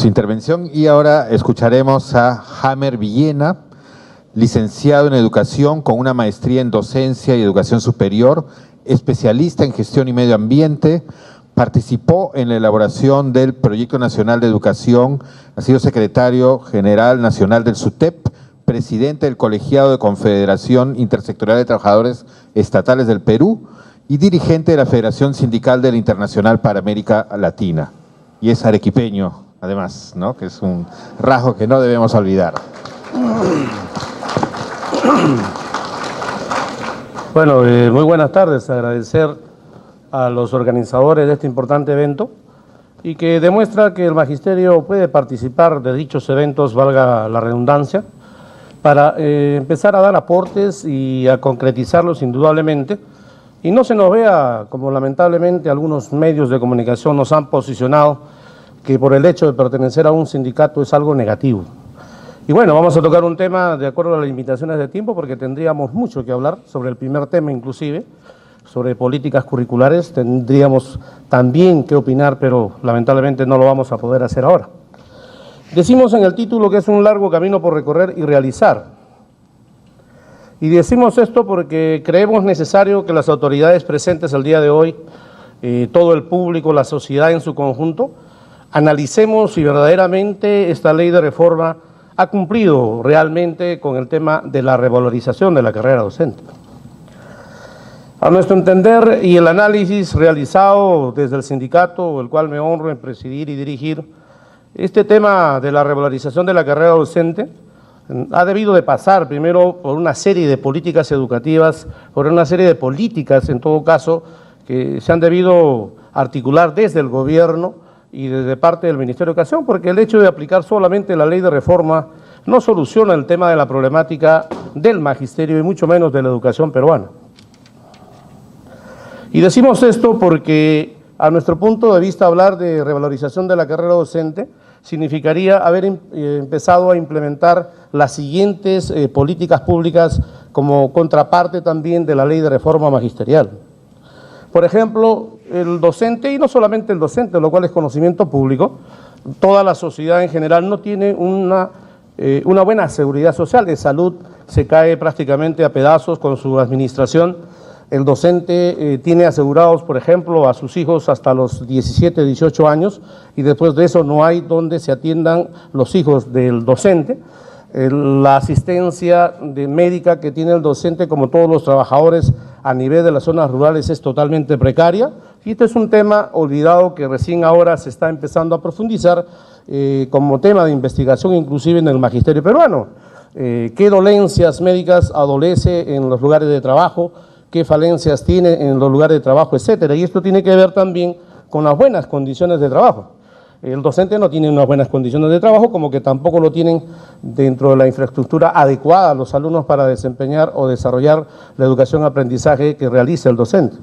su intervención y ahora escucharemos a Hamer Villena, licenciado en Educación con una maestría en Docencia y Educación Superior, especialista en Gestión y Medio Ambiente, participó en la elaboración del Proyecto Nacional de Educación, ha sido secretario general nacional del SUTEP, presidente del Colegiado de Confederación Intersectorial de Trabajadores Estatales del Perú y dirigente de la Federación Sindical de la Internacional para América Latina. Y es arequipeño, además, ¿no? Que es un rasgo que no debemos olvidar. Bueno, muy buenas tardes. Agradecer a los organizadores de este importante evento y que demuestra que el magisterio puede participar de dichos eventos, valga la redundancia, para empezar a dar aportes y a concretizarlos indudablemente, y no se nos vea, como lamentablemente algunos medios de comunicación nos han posicionado, que por el hecho de pertenecer a un sindicato es algo negativo. Y bueno, vamos a tocar un tema de acuerdo a las limitaciones de tiempo, porque tendríamos mucho que hablar sobre el primer tema inclusive, sobre políticas curriculares, tendríamos también que opinar, pero lamentablemente no lo vamos a poder hacer ahora. Decimos en el título que es un largo camino por recorrer y realizar. Y decimos esto porque creemos necesario que las autoridades presentes el día de hoy, todo el público, la sociedad en su conjunto, analicemos si verdaderamente esta ley de reforma ha cumplido realmente con el tema de la revalorización de la carrera docente. A nuestro entender y el análisis realizado desde el sindicato, el cual me honro en presidir y dirigir, este tema de la revalorización de la carrera docente ha debido de pasar primero por una serie de políticas educativas, por una serie de políticas en todo caso que se han debido articular desde el gobierno y desde parte del Ministerio de Educación, porque el hecho de aplicar solamente la ley de reforma no soluciona el tema de la problemática del magisterio y mucho menos de la educación peruana. Y decimos esto porque a nuestro punto de vista hablar de revalorización de la carrera docente significaría haber empezado a implementar las siguientes políticas públicas como contraparte también de la ley de reforma magisterial. Por ejemplo, el docente, y no solamente el docente, lo cual es conocimiento público, toda la sociedad en general no tiene una buena seguridad social, de salud se cae prácticamente a pedazos con su administración. El docente tiene asegurados, por ejemplo, a sus hijos hasta los 17, 18 años y después de eso no hay donde se atiendan los hijos del docente. La asistencia médica que tiene el docente, como todos los trabajadores a nivel de las zonas rurales, es totalmente precaria. Y este es un tema olvidado que recién ahora se está empezando a profundizar como tema de investigación inclusive en el magisterio peruano. ¿Qué dolencias médicas adolece en los lugares de trabajo? ¿Qué falencias tiene en los lugares de trabajo, etcétera? Y esto tiene que ver también con las buenas condiciones de trabajo. El docente no tiene unas buenas condiciones de trabajo, como que tampoco lo tienen dentro de la infraestructura adecuada a los alumnos para desempeñar o desarrollar la educación-aprendizaje que realiza el docente.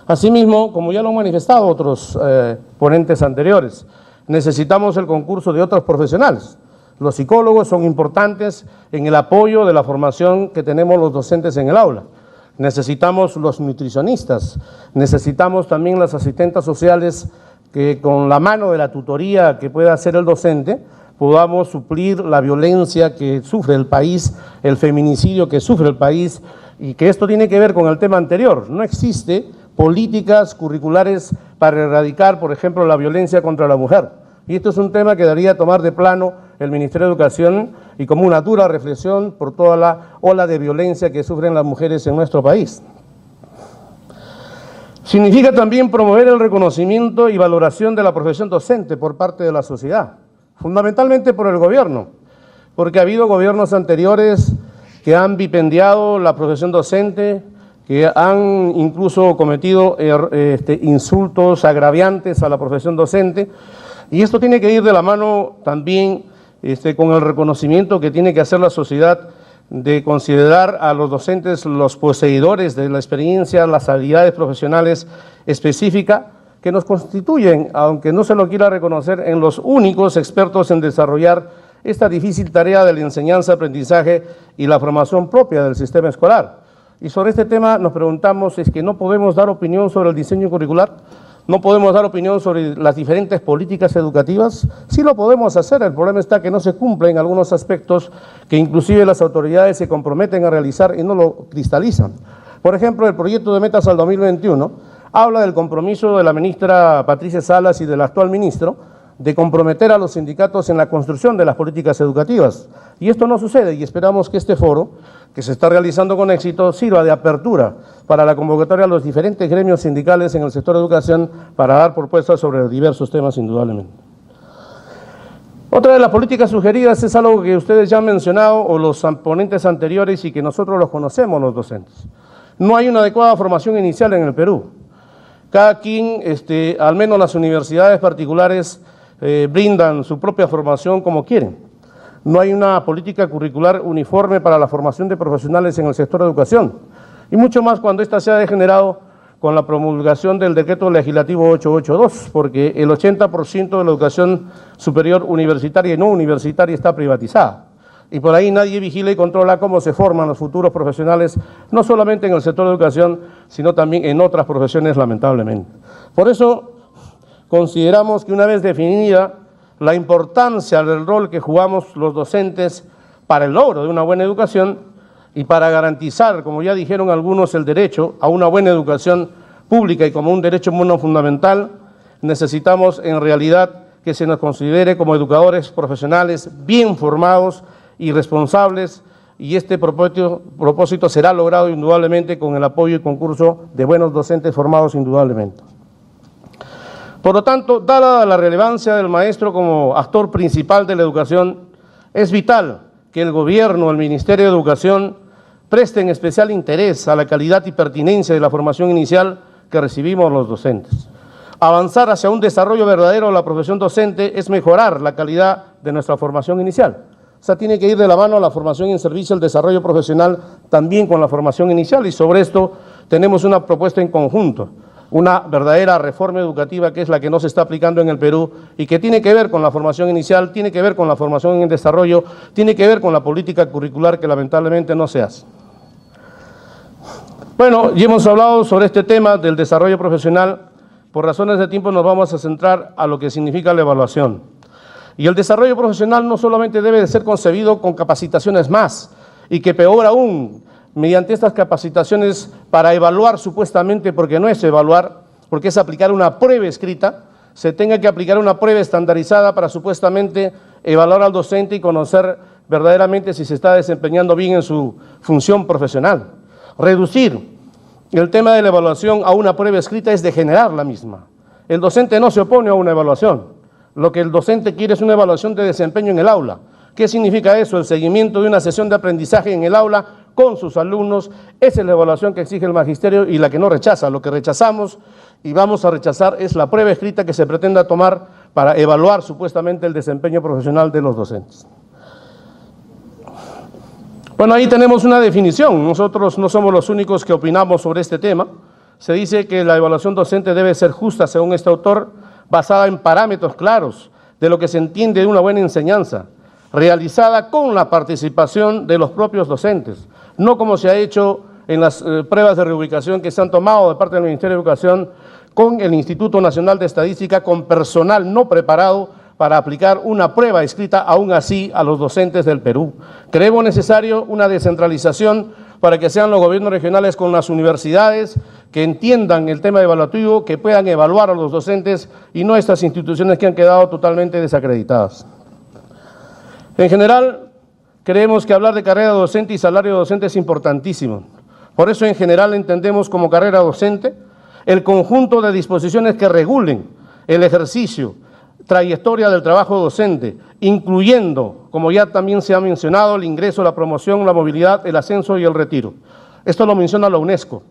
Asimismo, como ya lo han manifestado otros ponentes anteriores, necesitamos el concurso de otros profesionales. Los psicólogos son importantes en el apoyo de la formación que tenemos los docentes en el aula. Necesitamos los nutricionistas, necesitamos también las asistentes sociales que con la mano de la tutoría que pueda hacer el docente podamos suplir la violencia que sufre el país, el feminicidio que sufre el país, y que esto tiene que ver con el tema anterior. No existe políticas curriculares para erradicar, por ejemplo, la violencia contra la mujer. Y esto es un tema que debería tomar de plano el Ministerio de Educación y como una dura reflexión por toda la ola de violencia que sufren las mujeres en nuestro país. Significa también promover el reconocimiento y valoración de la profesión docente por parte de la sociedad, fundamentalmente por el gobierno, porque ha habido gobiernos anteriores que han vilipendiado la profesión docente, que han incluso cometido insultos agraviantes a la profesión docente, y esto tiene que ir de la mano también con el reconocimiento que tiene que hacer la sociedad de considerar a los docentes los poseedores de la experiencia, las habilidades profesionales específicas que nos constituyen, aunque no se lo quiera reconocer, en los únicos expertos en desarrollar esta difícil tarea de la enseñanza, aprendizaje y la formación propia del sistema escolar. Y sobre este tema nos preguntamos, ¿es que no podemos dar opinión sobre el diseño curricular? ¿No podemos dar opinión sobre las diferentes políticas educativas? Sí lo podemos hacer, el problema está que no se cumplen algunos aspectos que inclusive las autoridades se comprometen a realizar y no lo cristalizan. Por ejemplo, el proyecto de metas al 2021 habla del compromiso de la ministra Patricia Salas y del actual ministro de comprometer a los sindicatos en la construcción de las políticas educativas. Y esto no sucede y esperamos que este foro, que se está realizando con éxito, sirva de apertura para la convocatoria a los diferentes gremios sindicales en el sector de educación para dar propuestas sobre diversos temas, indudablemente. Otra de las políticas sugeridas es algo que ustedes ya han mencionado o los ponentes anteriores y que nosotros los conocemos los docentes. No hay una adecuada formación inicial en el Perú. Cada quien, al menos las universidades particulares, brindan su propia formación como quieren. No hay una política curricular uniforme para la formación de profesionales en el sector de educación, y mucho más cuando ésta se ha degenerado con la promulgación del decreto legislativo 882, porque el 80% de la educación superior universitaria y no universitaria está privatizada, y por ahí nadie vigila y controla cómo se forman los futuros profesionales, no solamente en el sector de educación, sino también en otras profesiones, lamentablemente. Por eso consideramos que una vez definida la importancia del rol que jugamos los docentes para el logro de una buena educación y para garantizar, como ya dijeron algunos, el derecho a una buena educación pública y como un derecho humano fundamental, necesitamos en realidad que se nos considere como educadores profesionales bien formados y responsables, y este propósito será logrado indudablemente con el apoyo y concurso de buenos docentes formados indudablemente. Por lo tanto, dada la relevancia del maestro como actor principal de la educación, es vital que el gobierno, el Ministerio de Educación, presten especial interés a la calidad y pertinencia de la formación inicial que recibimos los docentes. Avanzar hacia un desarrollo verdadero de la profesión docente es mejorar la calidad de nuestra formación inicial. O sea, tiene que ir de la mano la formación en servicio al desarrollo profesional también con la formación inicial, y sobre esto tenemos una propuesta en conjunto, una verdadera reforma educativa que es la que no se está aplicando en el Perú y que tiene que ver con la formación inicial, tiene que ver con la formación en desarrollo, tiene que ver con la política curricular que lamentablemente no se hace. Bueno, ya hemos hablado sobre este tema del desarrollo profesional. Por razones de tiempo nos vamos a centrar a lo que significa la evaluación. Y el desarrollo profesional no solamente debe de ser concebido con capacitaciones más, y que peor aún, mediante estas capacitaciones para evaluar supuestamente, porque no es evaluar, porque es aplicar una prueba escrita, se tenga que aplicar una prueba estandarizada para supuestamente evaluar al docente y conocer verdaderamente si se está desempeñando bien en su función profesional. Reducir el tema de la evaluación a una prueba escrita es degenerar la misma. El docente no se opone a una evaluación. Lo que el docente quiere es una evaluación de desempeño en el aula. ¿Qué significa eso? El seguimiento de una sesión de aprendizaje en el aula con sus alumnos. Esa es la evaluación que exige el magisterio y la que no rechaza. Lo que rechazamos y vamos a rechazar es la prueba escrita que se pretenda tomar para evaluar supuestamente el desempeño profesional de los docentes. Bueno, ahí tenemos una definición. Nosotros no somos los únicos que opinamos sobre este tema. Se dice que la evaluación docente debe ser justa, según este autor, basada en parámetros claros de lo que se entiende de una buena enseñanza, realizada con la participación de los propios docentes, no como se ha hecho en las pruebas de reubicación que se han tomado de parte del Ministerio de Educación con el Instituto Nacional de Estadística, con personal no preparado para aplicar una prueba escrita aún así a los docentes del Perú. Creemos necesario una descentralización para que sean los gobiernos regionales con las universidades que entiendan el tema evaluativo, que puedan evaluar a los docentes y no estas instituciones que han quedado totalmente desacreditadas. En general, creemos que hablar de carrera docente y salario docente es importantísimo. Por eso, en general, entendemos como carrera docente el conjunto de disposiciones que regulen el ejercicio, trayectoria del trabajo docente, incluyendo, como ya también se ha mencionado, el ingreso, la promoción, la movilidad, el ascenso y el retiro. Esto lo menciona la UNESCO.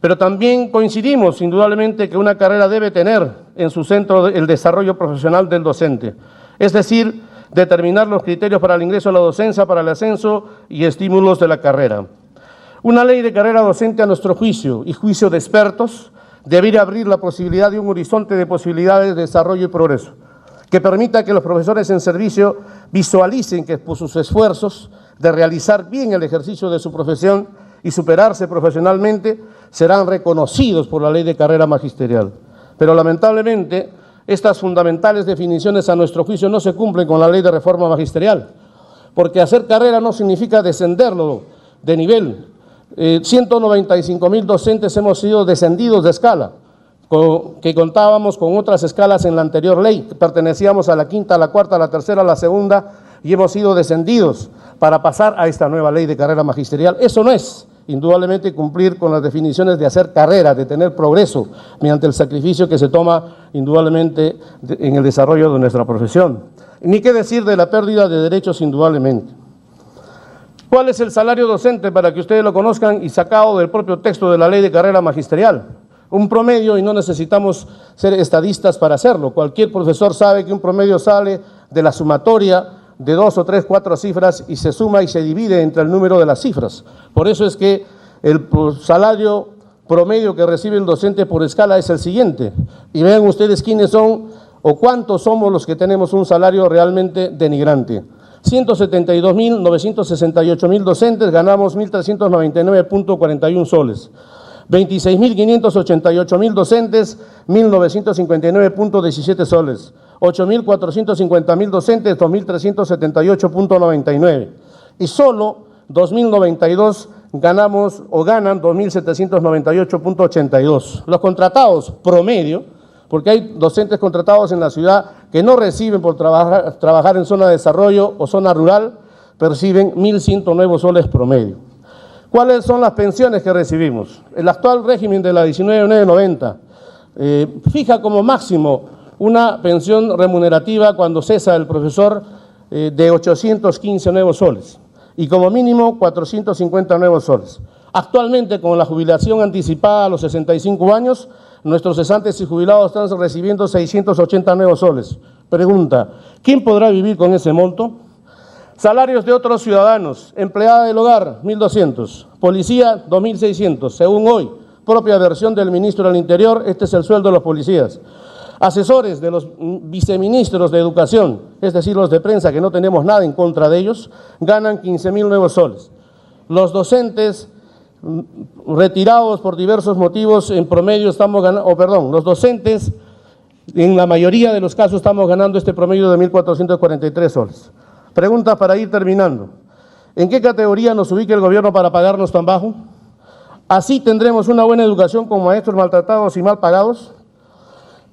Pero también coincidimos, indudablemente, que una carrera debe tener en su centro el desarrollo profesional del docente. Es decir, determinar los criterios para el ingreso a la docencia, para el ascenso y estímulos de la carrera. Una ley de carrera docente, a nuestro juicio y juicio de expertos, debería abrir la posibilidad de un horizonte de posibilidades de desarrollo y progreso, que permita que los profesores en servicio visualicen que por sus esfuerzos de realizar bien el ejercicio de su profesión y superarse profesionalmente, serán reconocidos por la ley de carrera magisterial. Pero lamentablemente estas fundamentales definiciones a nuestro juicio no se cumplen con la ley de reforma magisterial, porque hacer carrera no significa descenderlo de nivel. 195.000 docentes hemos sido descendidos de escala, que contábamos con otras escalas en la anterior ley, pertenecíamos a la quinta, a la cuarta, a la tercera, a la segunda, y hemos sido descendidos para pasar a esta nueva ley de carrera magisterial. Eso no es, indudablemente, cumplir con las definiciones de hacer carrera, de tener progreso, mediante el sacrificio que se toma, indudablemente, en el desarrollo de nuestra profesión. Ni qué decir de la pérdida de derechos, indudablemente. ¿Cuál es el salario docente? Para que ustedes lo conozcan y sacado del propio texto de la ley de carrera magisterial. Un promedio, y no necesitamos ser estadistas para hacerlo. Cualquier profesor sabe que un promedio sale de la sumatoria de 2 o 3, 4 cifras y se suma y se divide entre el número de las cifras. Por eso es que el salario promedio que recibe el docente por escala es el siguiente. Y vean ustedes quiénes son o cuántos somos los que tenemos un salario realmente denigrante. 172.968.000 docentes, ganamos 1.399.41 soles. 26.588.000 docentes, 1.959.17 soles. 8.450.000 docentes, 2.378.99. Y solo 2.092 ganamos o ganan 2.798.82. Los contratados promedio, porque hay docentes contratados en la ciudad que no reciben por trabajar en zona de desarrollo o zona rural, perciben 1.109 soles promedio. ¿Cuáles son las pensiones que recibimos? El actual régimen de la 19.990 fija como máximo una pensión remunerativa cuando cesa el profesor de 815 nuevos soles y como mínimo 450 nuevos soles. Actualmente, con la jubilación anticipada a los 65 años, nuestros cesantes y jubilados están recibiendo 680 nuevos soles. Pregunta, ¿quién podrá vivir con ese monto? Salarios de otros ciudadanos: empleada del hogar, 1.200, policía, 2.600, según hoy, propia versión del ministro del Interior, este es el sueldo de los policías. Asesores de los viceministros de Educación, es decir, los de prensa, que no tenemos nada en contra de ellos, ganan 15.000 nuevos soles. Los docentes retirados por diversos motivos, en promedio estamos ganando, los docentes, en la mayoría de los casos estamos ganando este promedio de 1.443 soles. Pregunta para ir terminando. ¿En qué categoría nos ubica el gobierno para pagarnos tan bajo? ¿Así tendremos una buena educación con maestros maltratados y mal pagados?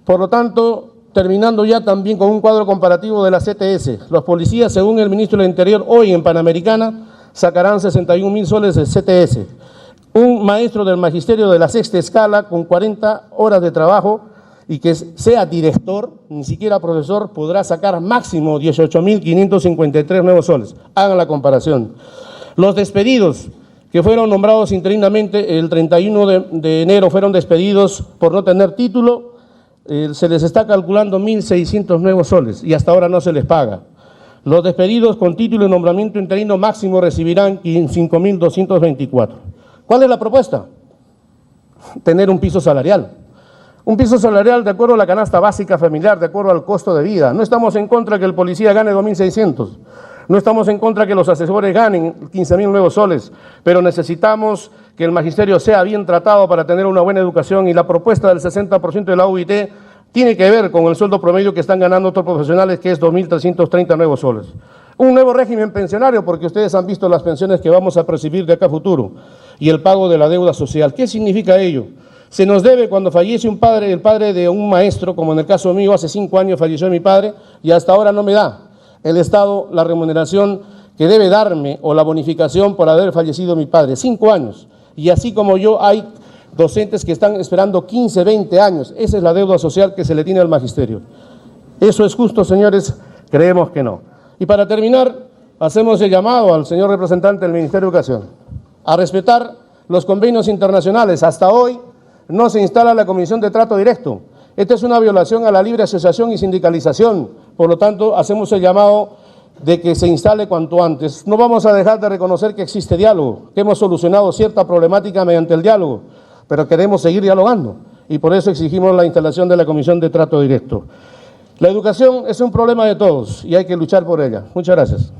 Por lo tanto, terminando ya también con un cuadro comparativo de la CTS. Los policías, según el ministro del Interior, hoy en Panamericana, sacarán 61.000 soles de CTS. Un maestro del magisterio de la sexta escala con 40 horas de trabajo y que sea director, ni siquiera profesor, podrá sacar máximo 18.553 nuevos soles. Hagan la comparación. Los despedidos que fueron nombrados interinamente el 31 de enero fueron despedidos por no tener título, se les está calculando 1.600 nuevos soles y hasta ahora no se les paga. Los despedidos con título y nombramiento interino máximo recibirán 5.224. ¿Cuál es la propuesta? Tener un piso salarial. Un piso salarial de acuerdo a la canasta básica familiar, de acuerdo al costo de vida. No estamos en contra que el policía gane 2.600. No estamos en contra que los asesores ganen 15.000 nuevos soles, pero necesitamos que el magisterio sea bien tratado para tener una buena educación, y la propuesta del 60% de la UIT tiene que ver con el sueldo promedio que están ganando otros profesionales, que es 2.330 nuevos soles. Un nuevo régimen pensionario, porque ustedes han visto las pensiones que vamos a percibir de acá a futuro, y el pago de la deuda social. ¿Qué significa ello? Se nos debe cuando fallece un padre, el padre de un maestro, como en el caso mío, hace 5 años falleció mi padre y hasta ahora no me da el Estado la remuneración que debe darme o la bonificación por haber fallecido mi padre. 5 años. Y así como yo, hay docentes que están esperando 15, 20 años. Esa es la deuda social que se le tiene al magisterio. ¿Eso es justo, señores? Creemos que no. Y para terminar, hacemos el llamado al señor representante del Ministerio de Educación a respetar los convenios internacionales. Hasta hoy no se instala la Comisión de Trato Directo. Esta es una violación a la libre asociación y sindicalización. Por lo tanto, hacemos el llamado de que se instale cuanto antes. No vamos a dejar de reconocer que existe diálogo, que hemos solucionado cierta problemática mediante el diálogo, pero queremos seguir dialogando y por eso exigimos la instalación de la Comisión de Trato Directo. La educación es un problema de todos y hay que luchar por ella. Muchas gracias.